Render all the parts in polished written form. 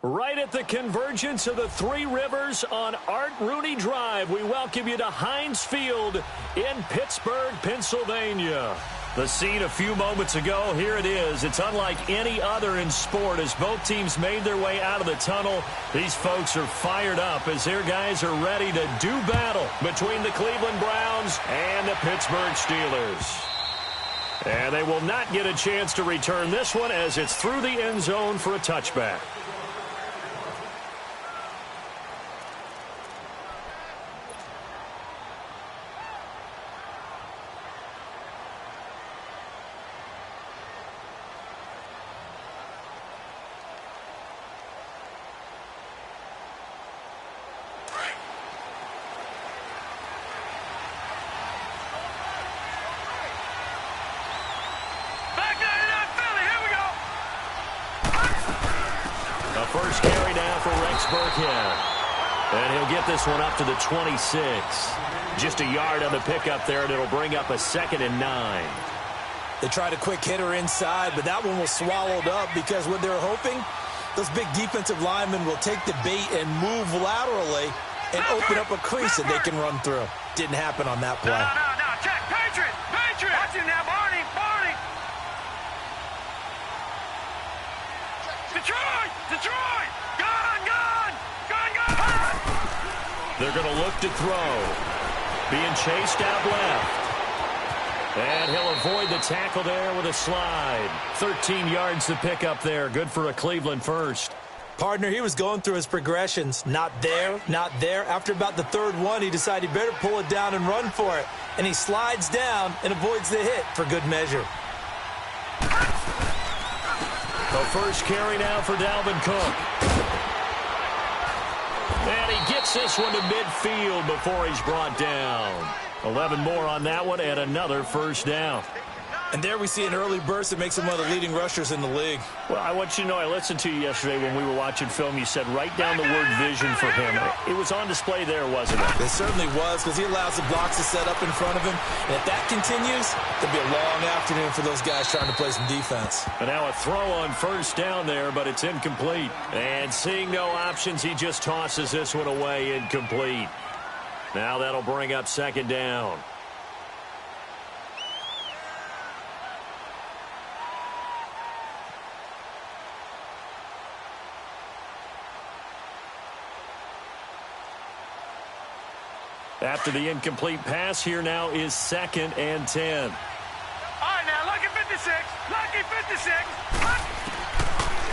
Right at the convergence of the Three Rivers on Art Rooney Drive, we welcome you to Heinz Field in Pittsburgh, Pennsylvania. The scene a few moments ago, here it is. It's unlike any other in sport as both teams made their way out of the tunnel. These folks are fired up as their guys are ready to do battle between the Cleveland Browns and the Pittsburgh Steelers. And they will not get a chance to return this one as it's through the end zone for a touchback. First carry now for Rex Burkhead. And he'll get this one up to the 26. Just a yard on the pickup there, and it'll bring up a 2nd and 9. They tried a quick hitter inside, but that one was swallowed up because what they're hoping, those big defensive linemen will take the bait and move laterally and open up a crease that they can run through. Didn't happen on that play. No. Check. Patriot. Watch him now, Barney. Detroit! Gone! They're going to look to throw. Being chased out left. And he'll avoid the tackle there with a slide. 13 yards to pick up there. Good for a Cleveland first. Partner, he was going through his progressions. Not there. After about the third one, he decided he better pull it down and run for it. And he slides down and avoids the hit for good measure. The first carry now for Dalvin Cook. And he gets this one to midfield before he's brought down. 11 more on that one and another first down. And there we see an early burst that makes him one of the leading rushers in the league. Well, I want you to know, I listened to you yesterday when we were watching film. You said write down the word vision for him. It was on display there, wasn't it? It certainly was, because he allows the blocks to set up in front of him. And if that continues, it'll be a long afternoon for those guys trying to play some defense. And now a throw on first down there, but it's incomplete. And seeing no options, he just tosses this one away, incomplete. Now that'll bring up 2nd down. After the incomplete pass, here now is 2nd and 10. All right, now, lucky 56.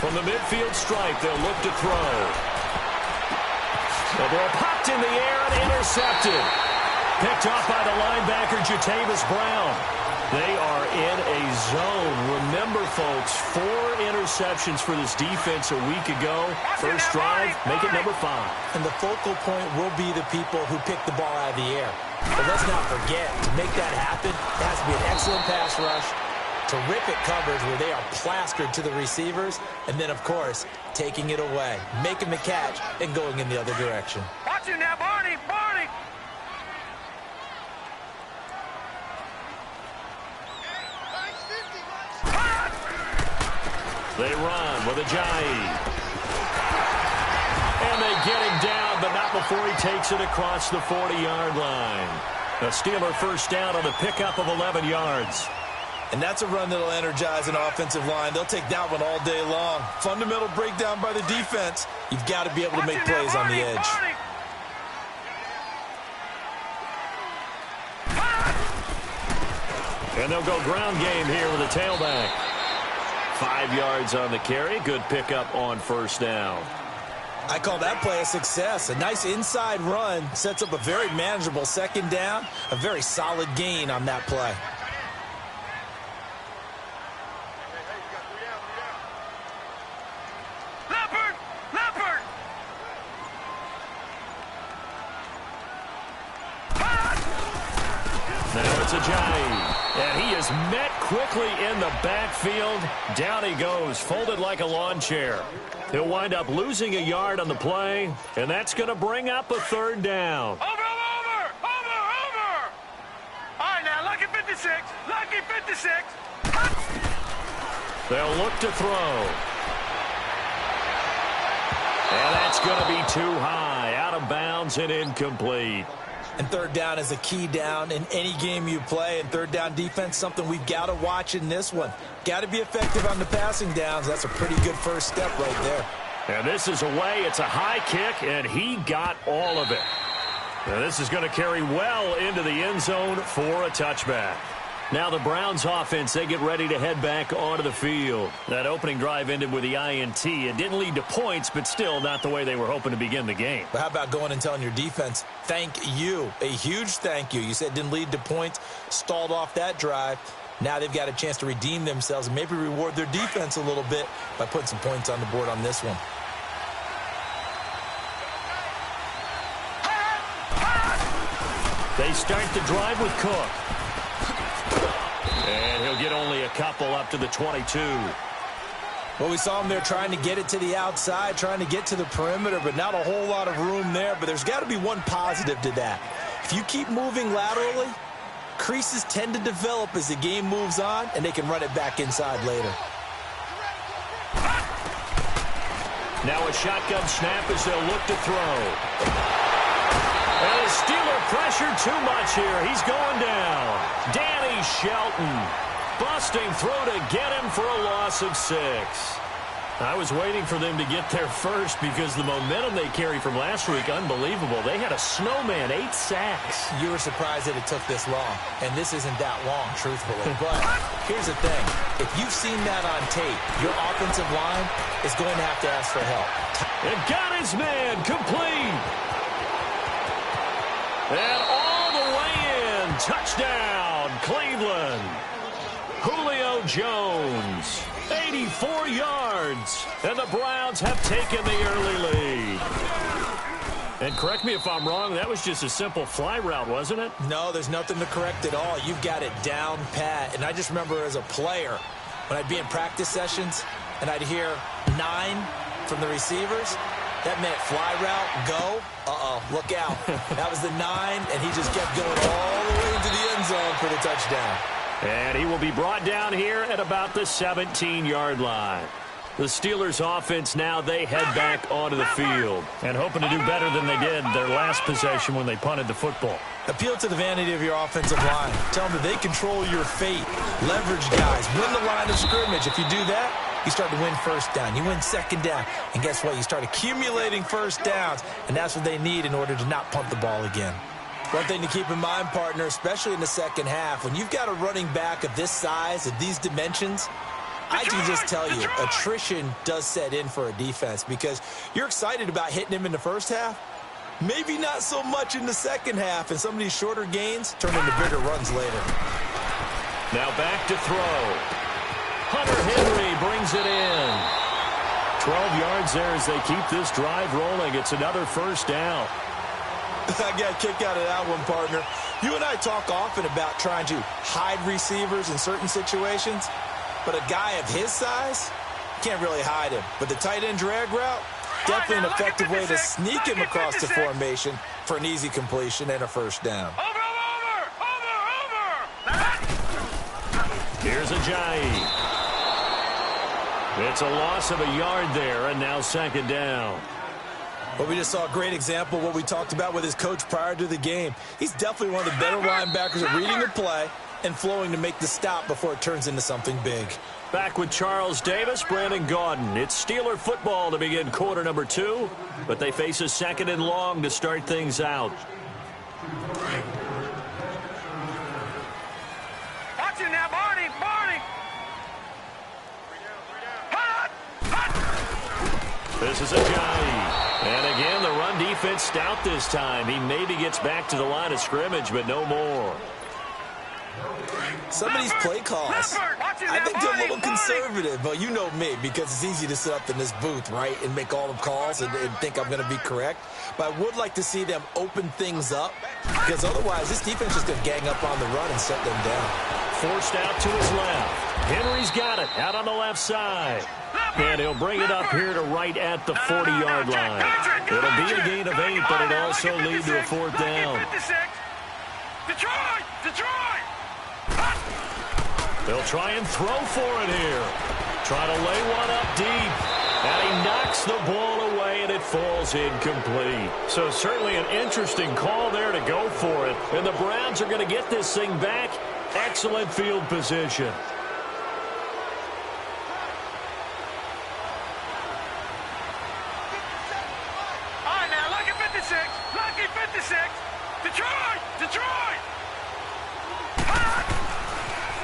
From the midfield stripe, they'll look to throw. The ball popped in the air and intercepted. Picked off by the linebacker, Jatavis Brown. They are in a zone. Remember, folks, 4 interceptions for this defense a week ago. First drive, make it number 5. And the focal point will be the people who pick the ball out of the air. But let's not forget, to make that happen, it has to be an excellent pass rush, terrific coverage where they are plastered to the receivers, and then, of course, taking it away, making the catch, and going in the other direction. Watch him now, Barney! They run with Ajayi. And they get him down, but not before he takes it across the 40-yard line. A Steeler first down on the pickup of 11 yards. And that's a run that'll energize an offensive line. They'll take that one all day long. Fundamental breakdown by the defense. You've got to be able to make plays on the edge. And they'll go ground game here with a tailback. 5 yards on the carry. Good pickup on first down. I call that play a success. A nice inside run sets up a very manageable 2nd down. A very solid gain on that play. Leopard! Now it's Ajayi. And he is met quickly in the backfield. Down he goes, folded like a lawn chair. He'll wind up losing a yard on the play, and that's going to bring up a 3rd down. Over! All right, now, lucky 56. They'll look to throw. And that's going to be too high, out of bounds and incomplete. And third down is a key down in any game you play. And third down defense, something we've got to watch in this one. Got to be effective on the passing downs. That's a pretty good first step right there. And this is away. It's a high kick, and he got all of it. Now this is going to carry well into the end zone for a touchback. Now the Browns offense, they get ready to head back onto the field. That opening drive ended with the INT. It didn't lead to points, but still not the way they were hoping to begin the game. But how about going and telling your defense, thank you, a huge thank you. You said it didn't lead to points, stalled off that drive. Now they've got a chance to redeem themselves and maybe reward their defense a little bit by putting some points on the board on this one. They start the drive with Cook. And he'll get only a couple up to the 22. Well, we saw him there trying to get it to the outside, trying to get to the perimeter, but not a whole lot of room there. But there's got to be one positive to that. If you keep moving laterally, creases tend to develop as the game moves on, and they can run it back inside later. Now a shotgun snap as they'll look to throw. And the Steeler pressure too much here. He's going down. Danny Shelton busting through to get him for a loss of 6. I was waiting for them to get there first because the momentum they carry from last week, unbelievable. They had a snowman, 8 sacks. You were surprised that it took this long, and this isn't that long, truthfully. But here's the thing. If you've seen that on tape, your offensive line is going to have to ask for help. And got his man complete. And all the way in. Touchdown, Cleveland. Julio Jones, 84 yards. And the Browns have taken the early lead. And correct me if I'm wrong, that was just a simple fly route, wasn't it? No, there's nothing to correct at all. You've got it down pat. And I just remember as a player, when I'd be in practice sessions, and I'd hear 9 from the receivers, that meant fly route, go. Look out. That was the 9, and he just kept going all the way into the end zone for the touchdown. And he will be brought down here at about the 17-yard line. The Steelers offense now, they head back onto the field and hoping to do better than they did their last possession when they punted the football. Appeal to the vanity of your offensive line. Tell them that they control your fate. Leverage guys. Win the line of scrimmage. If you do that, you start to win first down. You win second down. And guess what? You start accumulating first downs. And that's what they need in order to not punt the ball again. One thing to keep in mind, partner, especially in the second half, when you've got a running back of this size, of these dimensions, I can just tell you, attrition does set in for a defense because you're excited about hitting him in the first half. Maybe not so much in the second half, and some of these shorter gains turn into bigger runs later. Now back to throw. Hunter Henry brings it in. 12 yards there as they keep this drive rolling. It's another first down. I got a kick out of that one, partner. You and I talk often about trying to hide receivers in certain situations, but a guy of his size, can't really hide him. But the tight end drag route, definitely an effective way to sneak him across the formation for an easy completion and a first down. Over. Here's Ajayi. It's a loss of a yard there, and now second down. But we just saw a great example of what we talked about with his coach prior to the game. He's definitely one of the better linebackers at reading the play and flowing to make the stop before it turns into something big. Back with Charles Davis, Brandon Gaudin. It's Steeler football to begin quarter number 2, but they face a second and long to start things out. Watch it now, Barney. This is Ajayi. And again, the run defense stout this time. He maybe gets back to the line of scrimmage, but no more. Some of these play calls, I think they're a little conservative, but you know me, because it's easy to sit up in this booth, right, and make all the calls and think I'm going to be correct. But I would like to see them open things up, because otherwise this defense is going to gang up on the run and set them down. Forced out to his left. Henry's got it out on the left side. And he'll bring it up here to right at the 40-yard line. It'll be a gain of 8, but it'll also lead to a fourth down. Detroit! They'll try and throw for it here. Try to lay one up deep. And he knocks the ball away, and it falls incomplete. So certainly an interesting call there to go for it. And the Browns are going to get this thing back. Excellent field position. All right, now, lucky 56. Lucky 56. Detroit! Detroit!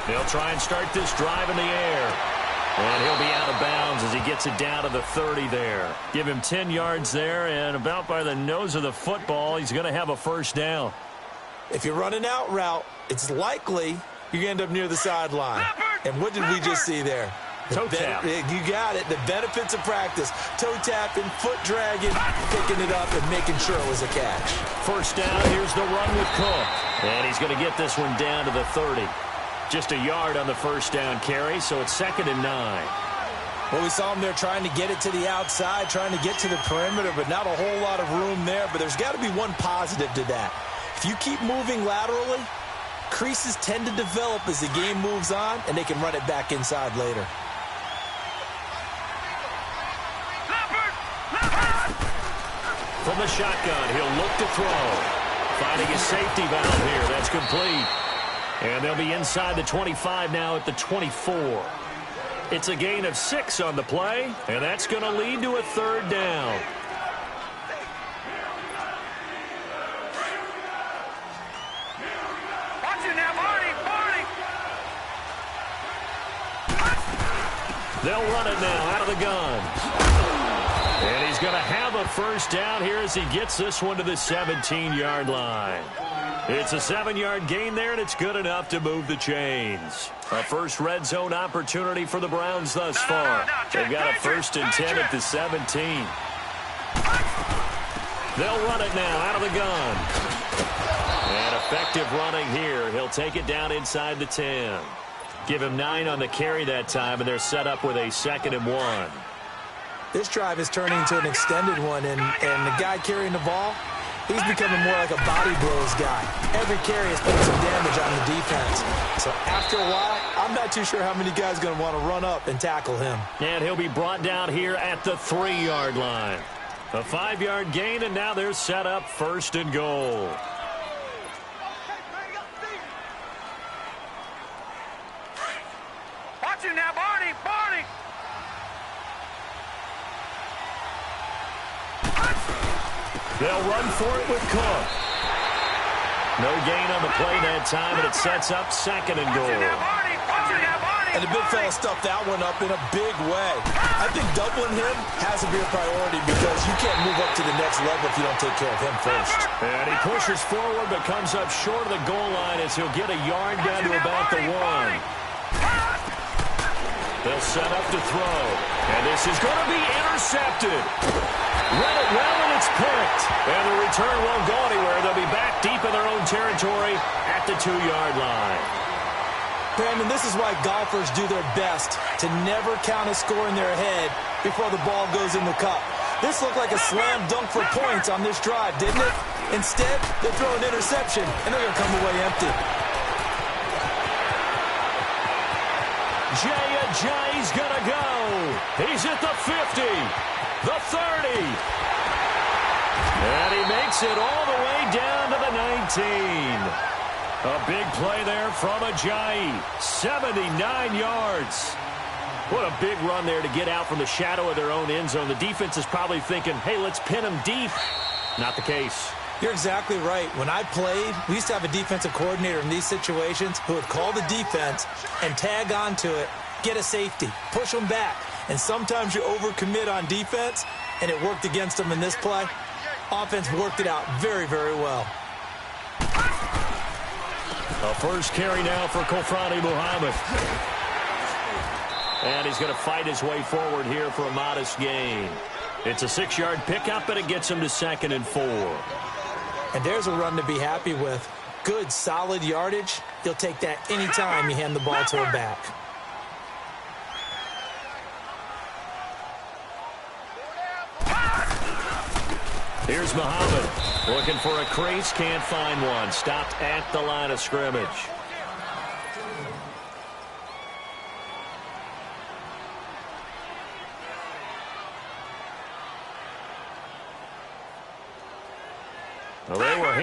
They'll try and start this drive in the air. And he'll be out of bounds as he gets it down to the 30 there. Give him 10 yards there, and about by the nose of the football, he's going to have a first down. If you're running out route, it's likely you end up near the sideline. And what did we just see there? Toe tap. You got it. The benefits of practice. Toe tapping, foot dragging, picking it up, and making sure it was a catch. First down, here's the run with Cook. And he's going to get this one down to the 30. Just a yard on the first down carry, so it's 2nd and 9. Well, we saw him there trying to get it to the outside, trying to get to the perimeter, but not a whole lot of room there. But there's got to be one positive to that. If you keep moving laterally, creases tend to develop as the game moves on, and they can run it back inside later. From the shotgun, he'll look to throw. Finding his safety valve here. That's complete. And they'll be inside the 25 now at the 24. It's a gain of 6 on the play, and that's going to lead to a 3rd down. Watch it now, Barney! Barney! They'll run it now out of the gun. And he's going to have a first down here as he gets this one to the 17-yard line. It's a 7-yard gain there, and it's good enough to move the chains. A first red zone opportunity for the Browns thus far. They've got a 1st and 10 at the 17. They'll run it now out of the gun. And effective running here. He'll take it down inside the 10. Give him 9 on the carry that time, and they're set up with a 2nd and 1. This drive is turning into an extended one, and the guy carrying the ball, he's becoming more like a body blows guy. Every carry is putting some damage on the defense. So after a while, I'm not too sure how many guys are going to want to run up and tackle him. And he'll be brought down here at the 3-yard line. A 5-yard gain, and now they're set up 1st and goal. Watch it now, Barney! Barney! They'll run for it with Cook. No gain on the play that time, and it sets up 2nd and goal. And the big fella stuffed that one up in a big way. I think doubling him has to be a priority because you can't move up to the next level if you don't take care of him first. And he pushes forward but comes up short of the goal line as he'll get a yard down to about the 1. They'll set up to throw. And this is going to be intercepted. Read it well, and it's picked. And the return won't go anywhere. They'll be back deep in their own territory at the 2-yard line. Brandon, this is why golfers do their best to never count a score in their head before the ball goes in the cup. This looked like a slam dunk for points on this drive, didn't it? Instead, they throw an interception, and they're going to come away empty. Jay Ajayi's going to go. He's at the 50, the 30. And he makes it all the way down to the 19. A big play there from Ajayi. 79 yards. What a big run there to get out from the shadow of their own end zone. The defense is probably thinking, hey, let's pin him deep. Not the case. You're exactly right. When I played, we used to have a defensive coordinator in these situations who would call the defense and tag onto it, get a safety, push them back. And sometimes you overcommit on defense, and it worked against them in this play. Offense worked it out very, very well. A first carry now for Kofrani Muhammad. And he's going to fight his way forward here for a modest gain. It's a 6-yard pickup, and it gets him to 2nd and 4. And there's a run to be happy with. Good, solid yardage. You'll take that anytime you hand the ball to a back. Here's Muhammad. Looking for a crease, can't find one. Stopped at the line of scrimmage.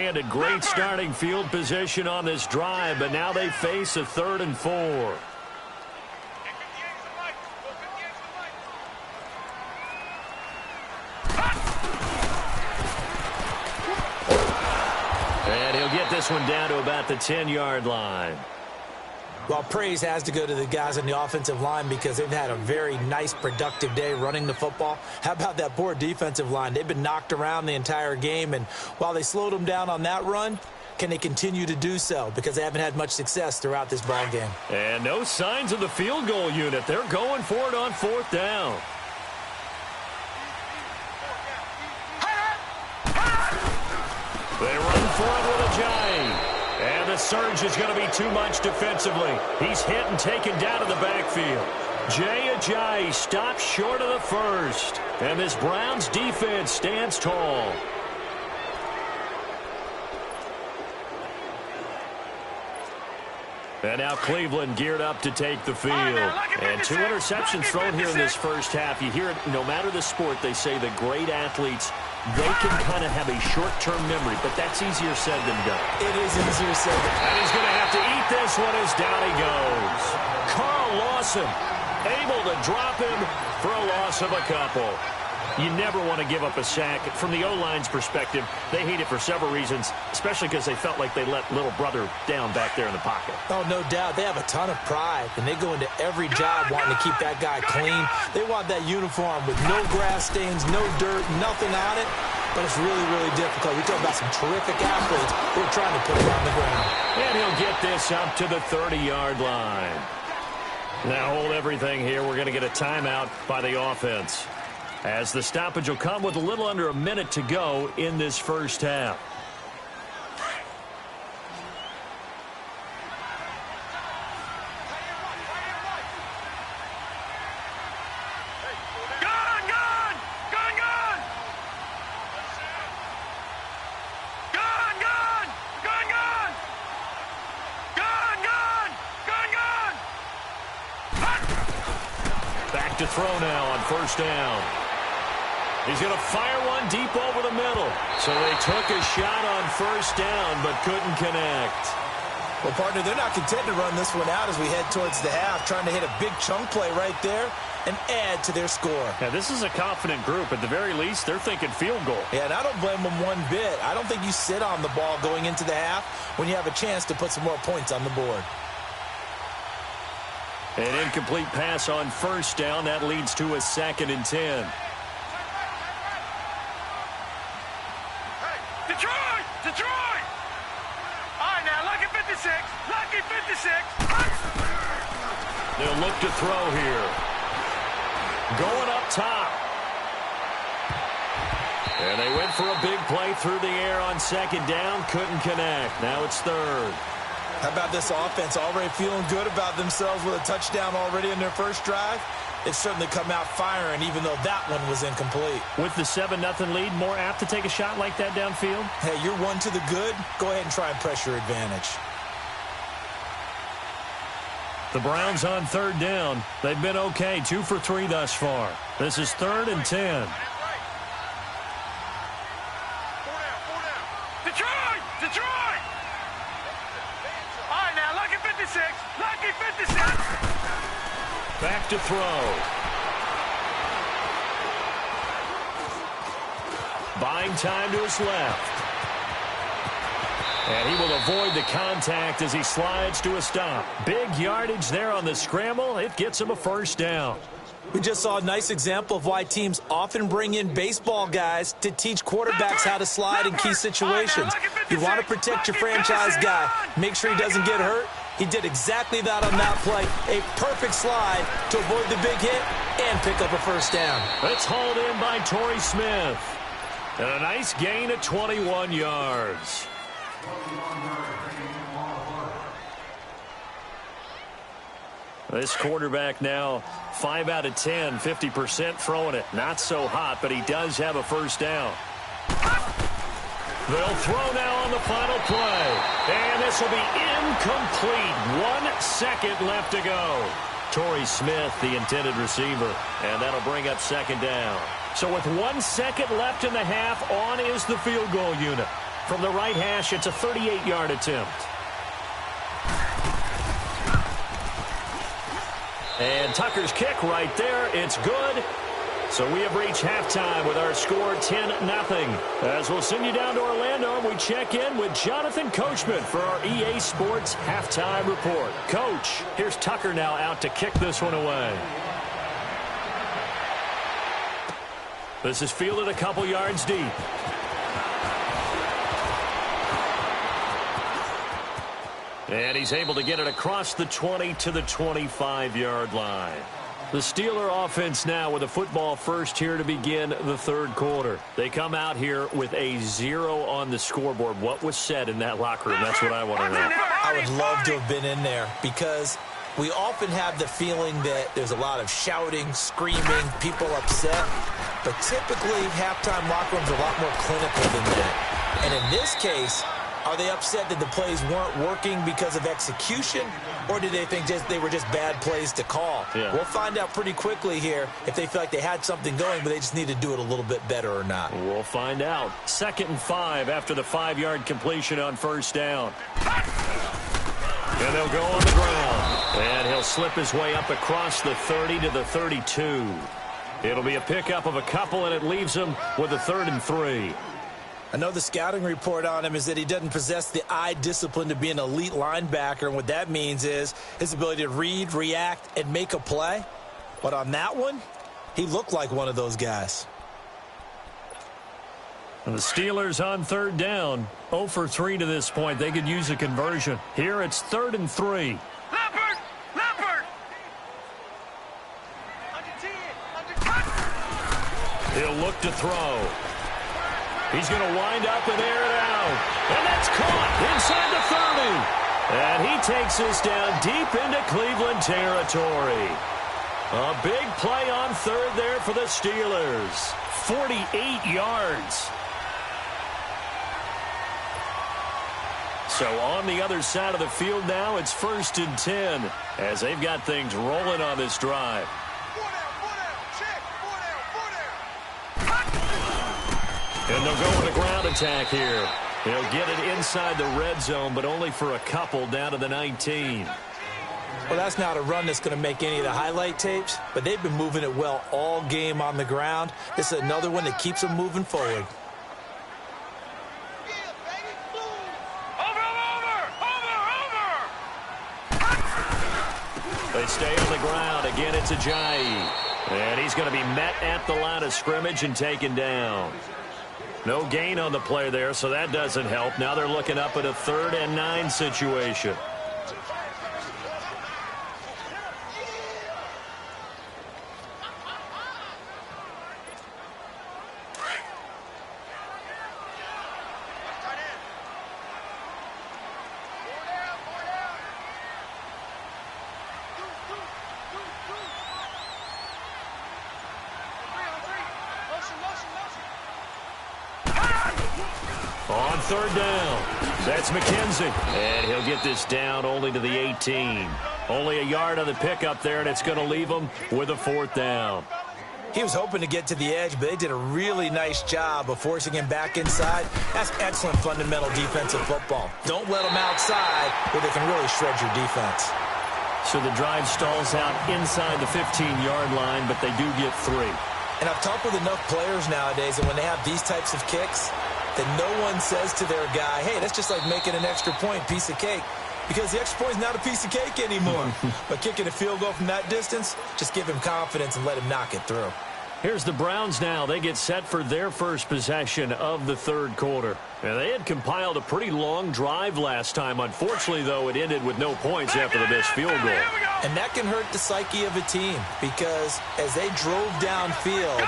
and a great starting field position on this drive, but now they face a 3rd and 4. And he'll get this one down to about the 10-yard line. Well, praise has to go to the guys on the offensive line because they've had a very nice, productive day running the football. How about that poor defensive line? They've been knocked around the entire game, and while they slowed them down on that run, can they continue to do so? Because they haven't had much success throughout this ball game. And no signs of the field goal unit. They're going for it on 4th down. They run for it with Ajayi. And the surge is going to be too much defensively. He's hit and taken down to the backfield. Jay Ajayi stops short of the first. And this Browns defense stands tall. And now Cleveland geared up to take the field. And 2 interceptions thrown here in this first half. You hear it, no matter the sport, they say the great athletes, they can kind of have a short-term memory, but that's easier said than done. It is easier said than done. And he's going to have to eat this one as down he goes. Carl Lawson able to drop him for a loss of a couple. You never want to give up a sack. From the O-line's perspective, they hate it for several reasons, especially because they felt like they let little brother down back there in the pocket. Oh, no doubt. They have a ton of pride, and they go into every job wanting to keep that guy clean. They want that uniform with no grass stains, no dirt, nothing on it, but it's really, really difficult. We talk about some terrific athletes who are trying to put him on the ground. And he'll get this up to the 30-yard line. Now hold everything here. We're going to get a timeout by the offense, as the stoppage will come with a little under a minute to go in this first half. Back to throw now on 1st down. He's going to fire one deep over the middle. So they took a shot on 1st down, but couldn't connect. Well, partner, they're not content to run this one out as we head towards the half, trying to hit a big chunk play right there and add to their score. Yeah, this is a confident group. At the very least, they're thinking field goal. Yeah, and I don't blame them one bit. I don't think you sit on the ball going into the half when you have a chance to put some more points on the board. An incomplete pass on 1st down. That leads to a 2nd and 10. Detroit! Detroit! All right, now, lucky 56. Lucky 56. They'll look to throw here. Going up top. And they went for a big play through the air on 2nd down. Couldn't connect. Now it's 3rd. How about this offense already feeling good about themselves with a touchdown already in their first drive? It's certainly come out firing, even though that one was incomplete. With the 7-0 lead, more apt to take a shot like that downfield? Hey, you're one to the good. Go ahead and try and press your advantage. The Browns on 3rd down. They've been okay, 2 for 3 thus far. This is 3rd and 10. Detroit! Detroit! All right, now, lucky 56. Lucky 56. Back to throw. Buying time to his left. And he will avoid the contact as he slides to a stop. Big yardage there on the scramble. It gets him a 1st down. We just saw a nice example of why teams often bring in baseball guys to teach quarterbacks how to slide in key situations. You want to protect your franchise guy. Make sure he doesn't get hurt. He did exactly that on that play. A perfect slide to avoid the big hit and pick up a 1st down. It's hauled in by Torrey Smith. And a nice gain of 21 yards. This quarterback now 5 out of 10, 50% throwing it. Not so hot, but he does have a 1st down. They'll throw now on the final play. And this will be incomplete. 1 second left to go. Torrey Smith, the intended receiver. And that'll bring up 2nd down. So with 1 second left in the half, on is the field goal unit. From the right hash, it's a 38-yard attempt. And Tucker's kick right there. It's good. So we have reached halftime with our score 10-0. As we'll send you down to Orlando, we check in with Jonathan Coachman for our EA Sports Halftime Report. Coach, here's Tucker now out to kick this one away. This is fielded a couple yards deep. And he's able to get it across the 20 to the 25-yard line. The Steeler offense now with a football first here to begin the third quarter. They come out here with a 0 on the scoreboard. What was said in that locker room? That's what I want to know. I would love to have been in there because we often have the feeling that there's a lot of shouting, screaming, people upset. But typically, halftime locker rooms are a lot more clinical than that. And in this case, are they upset that the plays weren't working because of execution, or do they think they were just bad plays to call? Yeah. We'll find out pretty quickly here if they feel like they had something going, but they just need to do it a little bit better or not. We'll find out. 2nd and 5 after the 5-yard completion on first down. And they'll go on the ground. And he'll slip his way up across the 30 to the 32. It'll be a pickup of a couple, and it leaves him with a 3rd and 3. I know the scouting report on him is that he doesn't possess the eye discipline to be an elite linebacker, and what that means is his ability to read, react, and make a play. But on that one, he looked like one of those guys. And the Steelers on 3rd down. 0 for 3 to this point. They could use a conversion. Here it's 3rd and 3. Leopard! Leopard! He'll look to throw. He's going to wind up and air it out. And that's caught inside the 30. And he takes this down deep into Cleveland territory. A big play on 3rd there for the Steelers. 48 yards. So on the other side of the field now, it's 1st and 10 as they've got things rolling on this drive. And they'll go with a ground attack here. He'll get it inside the red zone, but only for a couple down to the 19. Well, that's not a run that's going to make any of the highlight tapes, but they've been moving it well all game on the ground. This is another one that keeps them moving forward. They stay on the ground. Again, it's Ajayi. And he's going to be met at the line of scrimmage and taken down. No gain on the play there, so that doesn't help. Now they're looking up at a 3rd and 9 situation. On 3rd down, that's McKenzie. And he'll get this down only to the 18. Only a yard on the pickup there, and it's going to leave him with a 4th down. He was hoping to get to the edge, but they did a really nice job of forcing him back inside. That's excellent fundamental defensive football. Don't let them outside where they can really shred your defense. So the drive stalls out inside the 15-yard line, but they do get 3. And I've talked with enough players nowadays, and when they have these types of kicks, that no one says to their guy, hey, that's just like making an extra point, piece of cake. Because the extra point is not a piece of cake anymore. But kicking a field goal from that distance, just give him confidence and let him knock it through. Here's the Browns now. They get set for their first possession of the third quarter. And they had compiled a pretty long drive last time. Unfortunately, though, it ended with no points after the missed field goal. And that can hurt the psyche of a team because as they drove downfield,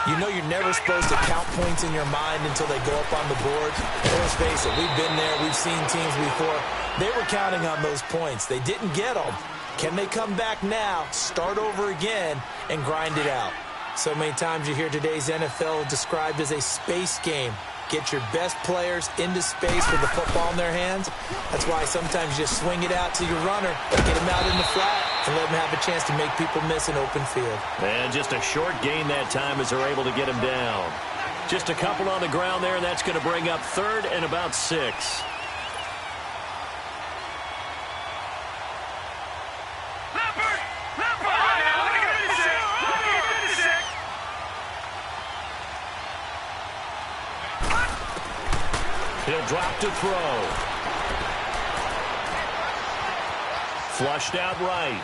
you know you're never supposed to count points in your mind until they go up on the board. Let's face it, we've been there. We've seen teams before. They were counting on those points. They didn't get them. Can they come back now, start over again, and grind it out? So many times you hear today's NFL described as a space game. Get your best players into space with the football in their hands. That's why sometimes you just swing it out to your runner, get him out in the flat, and let him have a chance to make people miss an open field. And just a short gain that time as they're able to get him down. Just a couple on the ground there, and that's going to bring up third and about 6. He'll drop to throw. Flushed out right.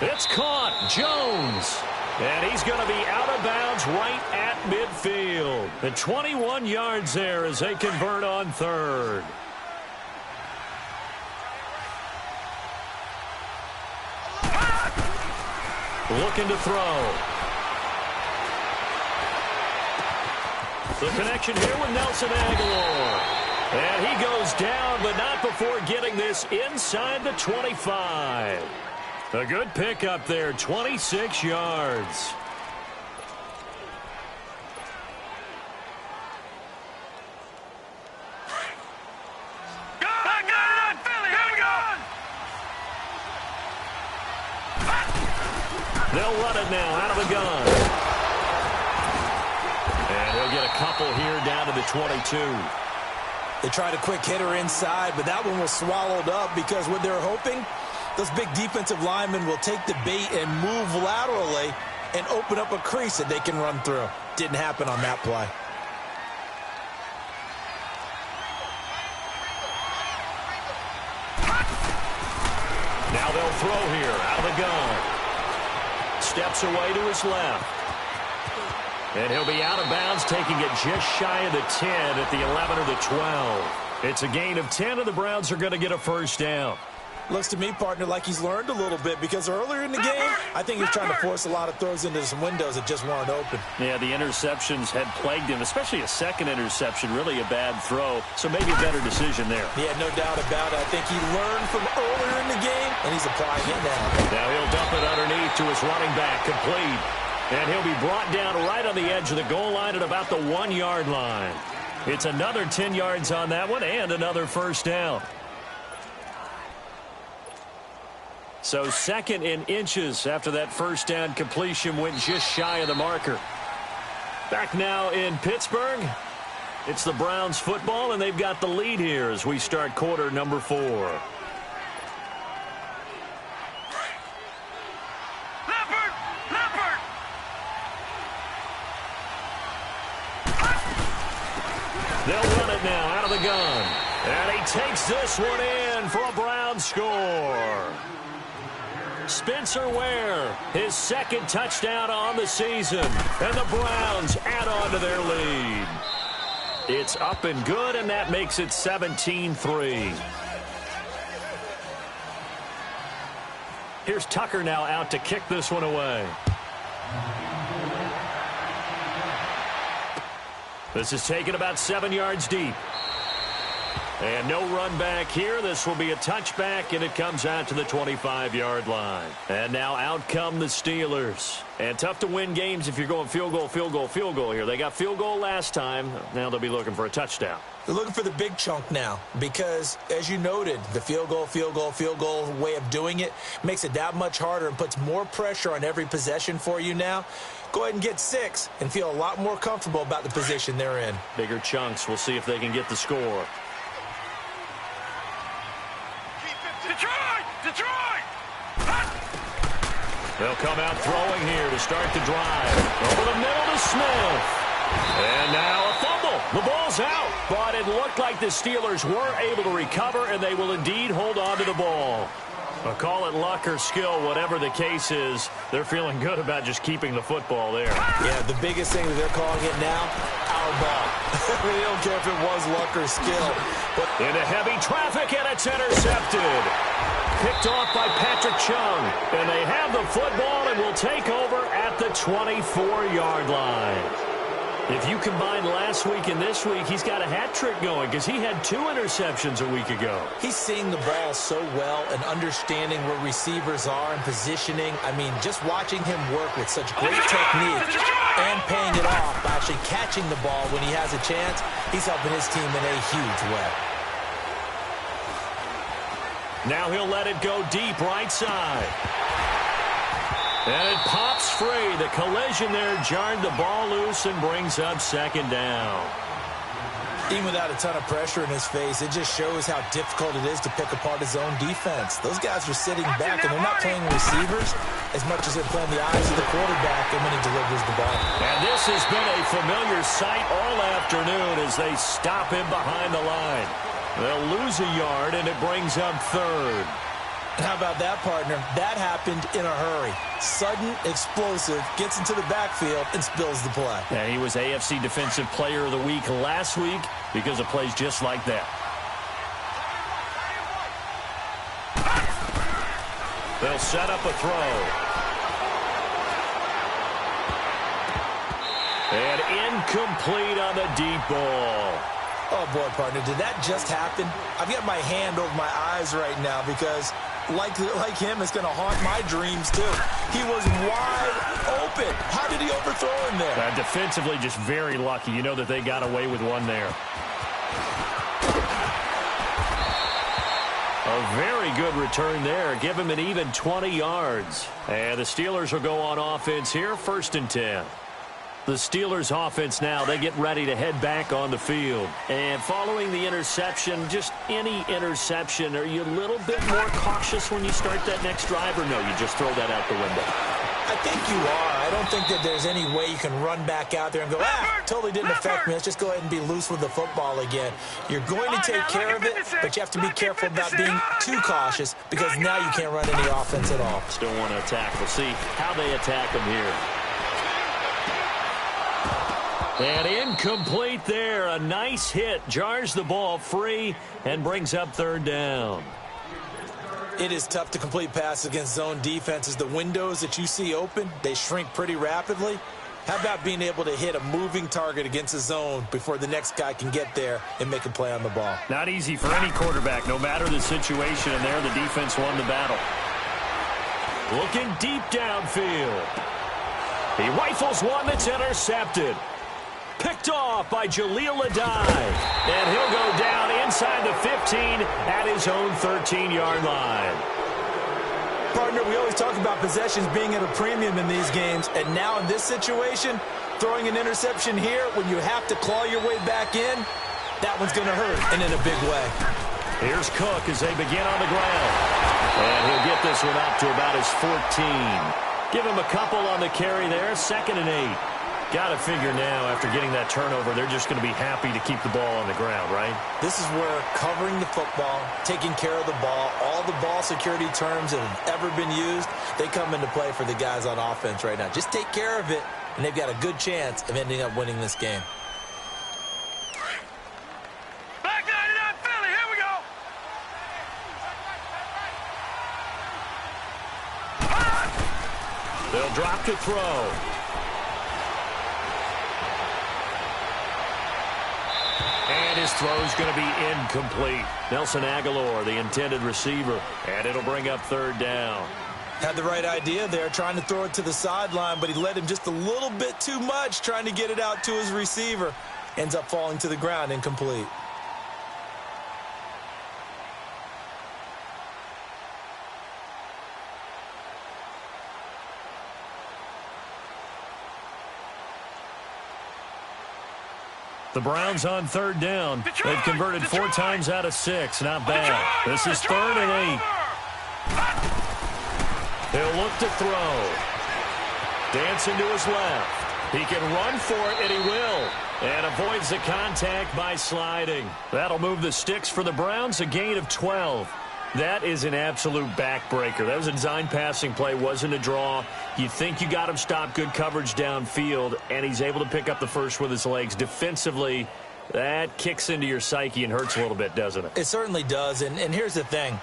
It's caught. Jones. And he's going to be out of bounds right at midfield. And 21 yards there as they convert on third. Looking to throw. The connection here with Nelson Aguilar. And he goes down, but not before getting this inside the 25. A good pickup there, 26 yards. They'll run it now out of the gun. And he'll get a couple here down to the 22. They tried a quick hitter inside, but that one was swallowed up because what they're hoping, those big defensive linemen will take the bait and move laterally and open up a crease that they can run through. Didn't happen on that play. Now they'll throw here out of the gun. Steps away to his left. And he'll be out of bounds, taking it just shy of the 10 at the 11 or the 12. It's a gain of 10, and the Browns are going to get a first down. Looks to me, partner, like he's learned a little bit because earlier in the game, I think he was trying to force a lot of throws into some windows that just weren't open. Yeah, the interceptions had plagued him, especially a second interception, really a bad throw. So maybe a better decision there. Yeah, no doubt about it. I think he learned from earlier in the game, and he's applying it now. Now he'll dump it underneath to his running back, complete. And he'll be brought down right on the edge of the goal line at about the 1-yard line. It's another 10 yards on that one and another first down. So second in inches after that first down completion went just shy of the marker. Back now in Pittsburgh. It's the Browns football, and they've got the lead here as we start quarter number 4. They'll run it now out of the gun. And he takes this one in for a Browns score. Spencer Ware, his second touchdown on the season. And the Browns add on to their lead. It's up and good, and that makes it 17-3. Here's Tucker now out to kick this one away. This is taken about 7 yards deep. And no run back here. This will be a touchback, and it comes out to the 25-yard line. And now out come the Steelers. And tough to win games if you're going field goal, field goal, field goal here. They got field goal last time. Now they'll be looking for a touchdown. They're looking for the big chunk now because, as you noted, the field goal, field goal, field goal way of doing it makes it that much harder and puts more pressure on every possession for you now. Go ahead and get 6 and feel a lot more comfortable about the position they're in. Bigger chunks. We'll see if they can get the score. Detroit! They'll come out throwing here to start the drive. Over the middle to Smith. And now a fumble. The ball's out. But it looked like the Steelers were able to recover, and they will indeed hold on to the ball. I'll call it luck or skill, whatever the case is. They're feeling good about just keeping the football there. Yeah, the biggest thing that they're calling it now, our ball. They don't care if it was luck or skill. But into heavy traffic, and it's intercepted. Picked off by Patrick Chung. And they have the football and will take over at the 24-yard line. If you combine last week and this week, he's got a hat trick going because he had 2 interceptions a week ago. He's seeing the ball so well and understanding where receivers are and positioning. I mean, just watching him work with such great technique and paying it off by actually catching the ball when he has a chance, he's helping his team in a huge way. Now he'll let it go deep right side. And it pops free. The collision there jarred the ball loose and brings up second down. Even without a ton of pressure in his face, it just shows how difficult it is to pick apart his own defense. Those guys are sitting back, and they're not playing receivers as much as they're playing the eyes of the quarterback and when he delivers the ball. And this has been a familiar sight all afternoon as they stop him behind the line. They'll lose a yard, and it brings up third. How about that, partner? That happened in a hurry. Sudden, explosive, gets into the backfield, and spills the play. And he was AFC Defensive Player of the Week last week because of plays just like that. They'll set up a throw. And incomplete on the deep ball. Oh, boy, partner, did that just happen? I've got my hand over my eyes right now because, like him, it's going to haunt my dreams, too. He was wide open. How did he overthrow him there? Defensively, just very lucky. You know that they got away with one there. A very good return there. Give him an even 20 yards. And the Steelers will go on offense here, 1st and 10. The Steelers offense now, they get ready to head back on the field. And following the interception, just any interception, are you a little bit more cautious when you start that next drive, or no, you just throw that out the window? I think you are. I don't think that there's any way you can run back out there and go, totally didn't affect me. Let's just go ahead and be loose with the football again. You're going to take care of it, but you have to be careful about being too cautious because now you can't run any offense at all. Still want to attack. We'll see how they attack them here. And incomplete there. A nice hit. Jars the ball free and brings up third down. It is tough to complete passes against zone defenses. The windows that you see open, they shrink pretty rapidly. How about being able to hit a moving target against a zone before the next guy can get there and make a play on the ball? Not easy for any quarterback, no matter the situation. And there, the defense won the battle. Looking deep downfield. He rifles one that's intercepted. Picked off by Jaleel Adai. And he'll go down inside the 15 at his own 13-yard line. Partner, we always talk about possessions being at a premium in these games. And now in this situation, throwing an interception here when you have to claw your way back in, that one's going to hurt, and in a big way. Here's Cook as they begin on the ground. And he'll get this one up to about his 14. Give him a couple on the carry there, 2nd and 8. Got to figure now, after getting that turnover, they're just going to be happy to keep the ball on the ground, right? This is where covering the football, taking care of the ball, all the ball security terms that have ever been used, they come into play for the guys on offense right now. Just take care of it, and they've got a good chance of ending up winning this game. Back 99 Philly, here we go. They'll drop to throw. And his throw's going to be incomplete. Nelson Aguilar, the intended receiver, and it'll bring up third down. Had the right idea there, trying to throw it to the sideline, but he led him just a little bit too much, trying to get it out to his receiver. Ends up falling to the ground, incomplete. The Browns on third down. They've converted 4 times out of 6. Not bad. This is 3rd and 8. He'll look to throw. Dancing to his left. He can run for it, and he will. And avoids the contact by sliding. That'll move the sticks for the Browns, a gain of 12. That is an absolute backbreaker. That was a design passing play, wasn't a draw. You think you got him stopped, good coverage downfield, and he's able to pick up the first with his legs. Defensively, that kicks into your psyche and hurts a little bit, doesn't it? It certainly does, and here's the thing.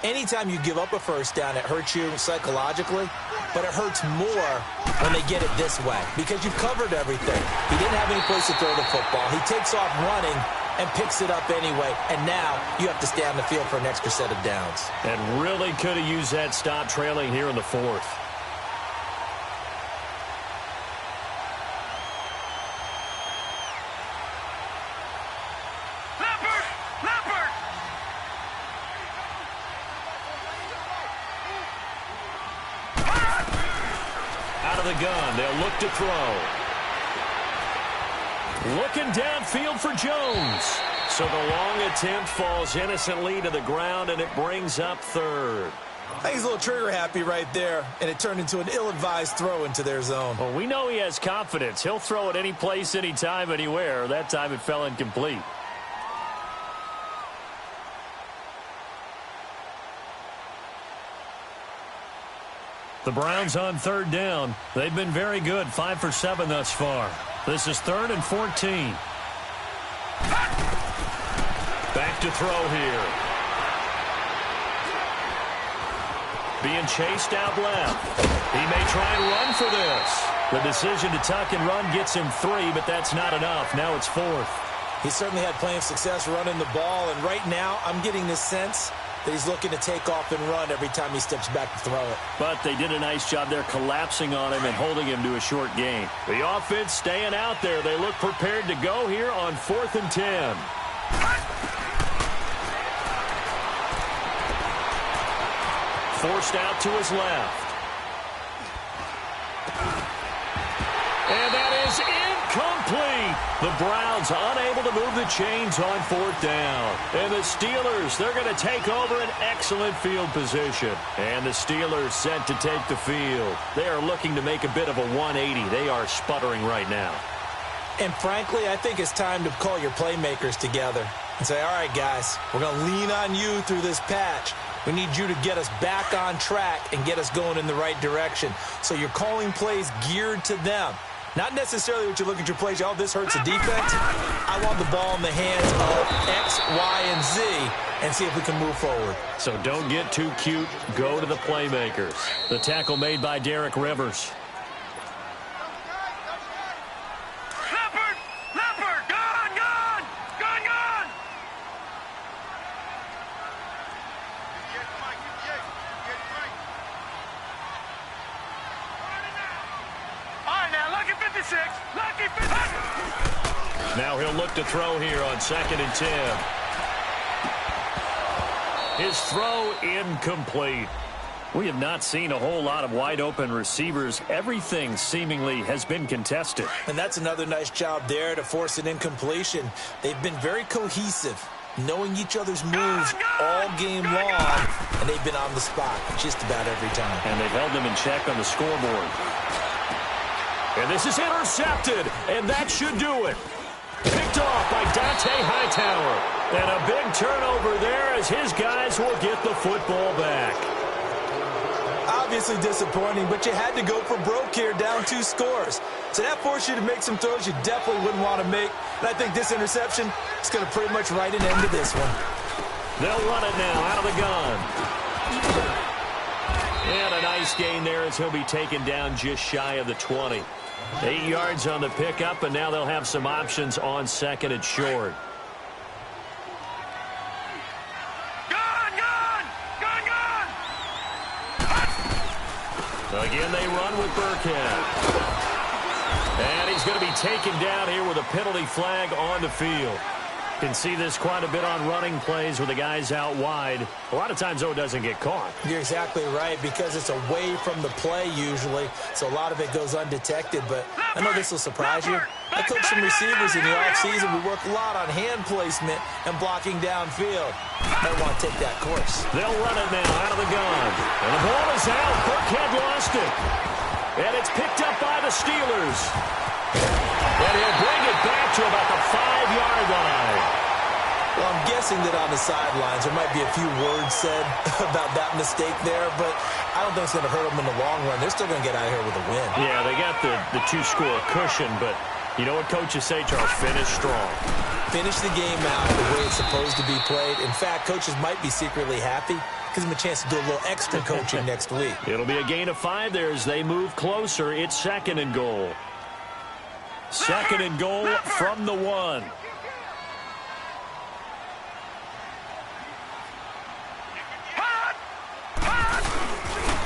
Anytime you give up a first down, it hurts you psychologically, but it hurts more when they get it this way because you've covered everything. He didn't have any place to throw the football. He takes off running and picks it up anyway, and now you have to stay on the field for an extra set of downs. And really could have used that stop trailing here in the 4th. of the gun. They'll look to throw. Looking downfield for Jones. So the long attempt falls innocently to the ground, and it brings up third. I think he's a little trigger happy right there, and it turned into an ill-advised throw into their zone. Well, we know he has confidence. He'll throw it any place, anytime, anywhere. That time it fell incomplete. The Browns on third down. They've been very good, 5 for 7 thus far. This is 3rd and 14. Back to throw here. Being chased out left. He may try and run for this. The decision to tuck and run gets him 3, but that's not enough. Now it's 4th. He certainly had plenty of success running the ball, and right now I'm getting the sense that he's looking to take off and run every time he steps back to throw it. But they did a nice job there collapsing on him and holding him to a short gain. The offense staying out there. They look prepared to go here on 4th and 10. Forced out to his left. And that is incomplete. The Browns unable to move the chains on 4th down. And the Steelers, they're going to take over an excellent field position. And the Steelers set to take the field. They are looking to make a bit of a 180. They are sputtering right now. And frankly, I think it's time to call your playmakers together and say, all right, guys, we're going to lean on you through this patch. We need you to get us back on track and get us going in the right direction. So you're calling plays geared to them. Not necessarily what you look at your plays, oh, this hurts the defense. I want the ball in the hands of X, Y, and Z and see if we can move forward. So don't get too cute. Go to the playmakers. The tackle made by Derek Rivers. Leopard, gone, gone, gone, gone. All right, now, lucky 56, lucky 56. Now he'll look to throw here on 2nd and 10. His throw incomplete. We have not seen a whole lot of wide-open receivers. Everything seemingly has been contested. And that's another nice job there to force an incompletion. They've been very cohesive, knowing each other's moves all game long, and they've been on the spot just about every time. And they've held them in check on the scoreboard. And this is intercepted, and that should do it. Picked off by Dante Hightower. And a big turnover there as his guys will get the football back. Obviously disappointing, but you had to go for broke here, down 2 scores. So that forced you to make some throws you definitely wouldn't want to make. And I think this interception is going to pretty much write an end to this one. They'll run it now out of the gun. And a nice gain there as he'll be taken down just shy of the 20. 8 yards on the pickup, and now they'll have some options on 2nd and short. Again, they run with Burkhead. And he's going to be taken down here with a penalty flag on the field. Can see this quite a bit on running plays with the guys out wide. A lot of times, though, it doesn't get caught. You're exactly right, because it's away from the play usually, so a lot of it goes undetected. But I know this will surprise you. I coach some receivers in the offseason. We work a lot on hand placement and blocking downfield. Might want to take that course. They'll run it now out of the gun. And the ball is out. Burkhead lost it. And it's picked up by the Steelers. And he'll bring it back to about the 5-yard line. Well, I'm guessing that on the sidelines there might be a few words said about that mistake there, but I don't think it's going to hurt them in the long run. They're still going to get out of here with a win. Yeah, they got the 2-score cushion, but you know what coaches say, Charles? Finish strong. Finish the game out the way it's supposed to be played. In fact, coaches might be secretly happy. Gives them a chance to do a little extra coaching next week. It'll be a gain of 5 there as they move closer. It's 2nd and goal. 2nd and goal from the 1.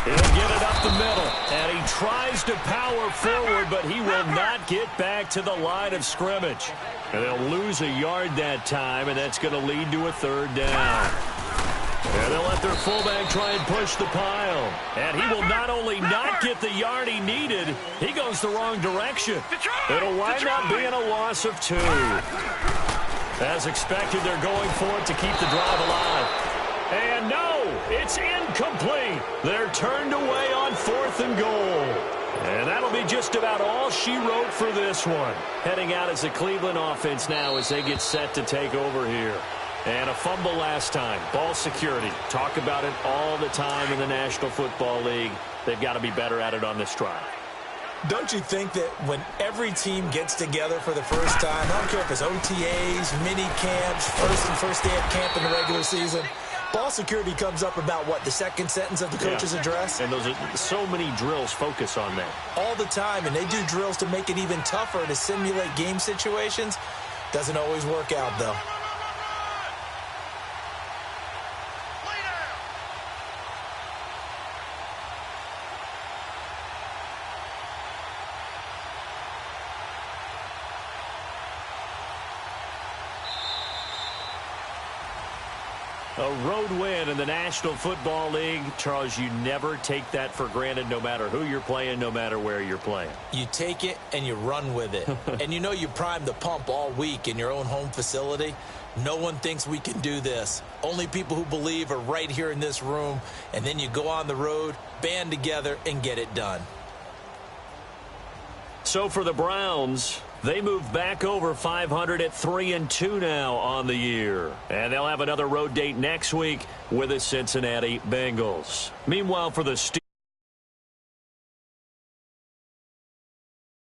He'll get it up the middle, and he tries to power forward, but he will not get back to the line of scrimmage. And they'll lose a yard that time, and that's going to lead to a 3rd down. And they'll let their fullback try and push the pile. And he will not only not get the yard he needed, he goes the wrong direction. It'll wind up being a loss of 2. As expected, they're going for it to keep the drive alive. And no, it's incomplete. They're turned away on 4th and goal. And that'll be just about all she wrote for this one. Heading out as the Cleveland offense now as they get set to take over here. And a fumble last time. Ball security. Talk about it all the time in the National Football League. They've got to be better at it on this drive. Don't you think that when every team gets together for the first time, I don't care if it's OTAs, mini camps, first day of camp in the regular season, ball security comes up about, what, the second sentence of the coach's address? And those are so many drills focus on that. All the time, and they do drills to make it even tougher to simulate game situations. Doesn't always work out, though. A road win in the National Football League. Charles, you never take that for granted no matter who you're playing, no matter where you're playing. You take it and you run with it. And you know you primed the pump all week in your own home facility. No one thinks we can do this. Only people who believe are right here in this room. And then you go on the road, band together, and get it done. So for the Browns, they move back over 500 at 3-2 now on the year. And they'll have another road date next week with the Cincinnati Bengals. Meanwhile, for the Steelers,